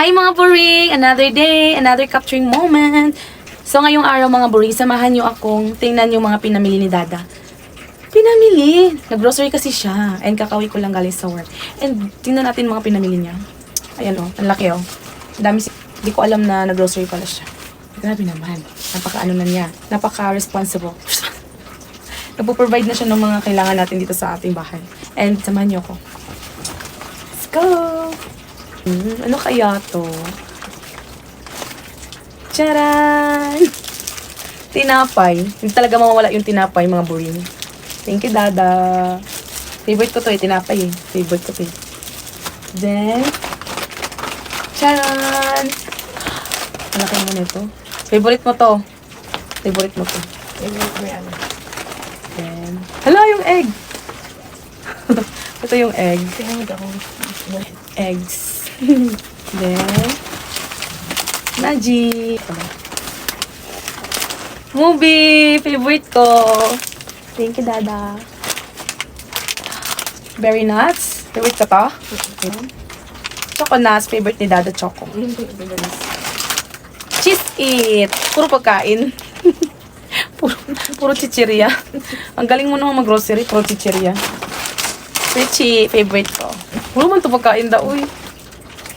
Hi mga buring! Another day, another capturing moment. So ngayong araw mga buring, samahan nyo akong tingnan yung mga pinamili ni Dada. Pinamili! Nag-grocery kasi siya. And kakauwi ko lang galing sa work. And tingnan natin mga pinamili niya. Ayan o, ang laki o. Ang dami hindi ko alam na nag-grocery pala siya. Grabe naman. Napaka-ano na niya. Napaka-responsible. Nagpo-provide na siya ng mga kailangan natin dito sa ating bahay. And samahan niyo ako. Let's go! Ano kaya to? Charan! Tinapay. Hindi talaga mawawala yung tinapay, mga buring. Thank you, Dada. Favorite ko to eh, tinapay eh. Favorite ko to eh. Then, charan! Ano kaya mo nito? Favorite mo to. Favorite mo to. Favorite mo yan. Then, hala yung egg! Ito yung egg. Tingnan mo daw kung Eggs. Then, magic. Movie! Favorite ko. Thank you, Dada. Berry nuts. Favorite ko to? Choco nuts. Favorite ni Dada, choco. yung pinabilis. Cheese it. Puro pagkain. puro chichirya. Ang galing mo naman mag-grocery. Puro chichirya. Richie, favorite ko. Puro man ito pagkain daw, uy.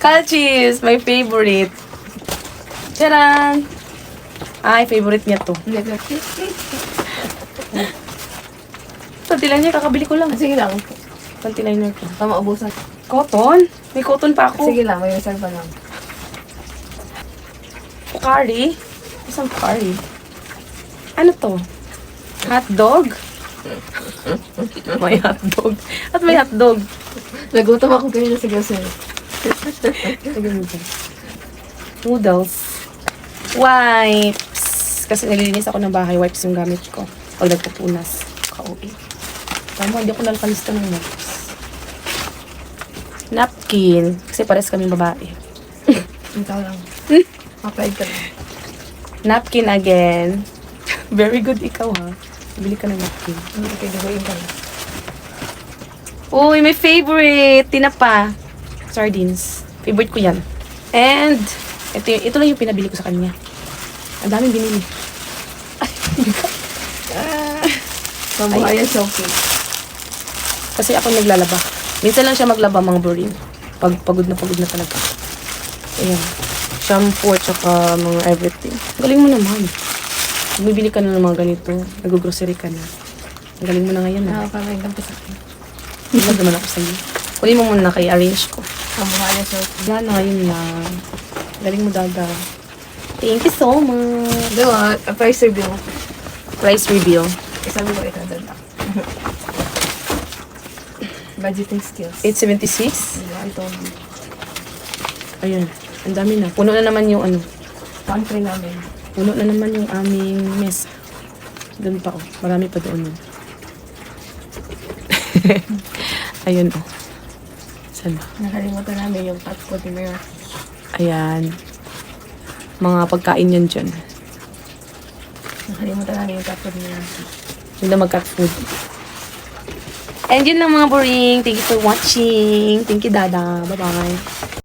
Calchis, my favorite. Charan! Ay, favorite niya to. Panty liner, kakabili ko lang. Sige lang. Panty liner ko. Tama, ubusan. Cotton? May cotton pa ako. Sige lang, may reserve pa lang. Pocari? Isang Pocari. Ano to? Hotdog? May hotdog. At may hotdog. Nagutom ako kanina sa grocery. Noodles. Wipes. Kasi nililinis ako ng bahay. Wipes yung gamit ko. Pag nagpupunas. Kauwi. Tama, hindi ako nalakalista ng wipes. Napkin. Kasi pares kaming babae. Ikaw lang. Applied ka lang. Napkin again. Very good ikaw ha. Bili ka ng napkin. Hindi kayo duguin ka lang. Uy, my favorite. Tinapa. Sardines. Favorite ko yan. And, ito lang yung pinabili ko sa kanya. Ang daming binili. Mabuhayan showcase. Kasi ako naglalaba. Minsan lang siya maglaba, mga buring. Pag pagod na talaga. Ayan. Shampoo at saka mga everything. Galing mo naman. Bumibili ka na ng mga ganito. Nag-grocery ka na. Ang galing mo na ngayon. Nakakarain lang pa sa akin. Hindi naman ako sa'yo. Kunin mo muna kay arrange ko. Mabuhayan showcase. Wala na, yun lang. Galing mo, Dada. Thank you so much. Diba, a price review. Price reveal. Sabi ko ito doon lang. Budgeting skills. 876. Diba, I told you. Ayan. Ang dami na. Puno na naman yung ano. Pantry namin. Puno na naman yung aming mess. Doon pa, oh. Marami pa doon. Ayun, oh. Saan ba? Nakalimutan namin yung cat food ni Mira. Ayan. Mga pagkain yan dyan. Nakalimutan namin yung cat food ni Mira. Yun na mag-cat food. And yun lang mga boring. Thank you for watching. Thank you, Dada. Bye-bye.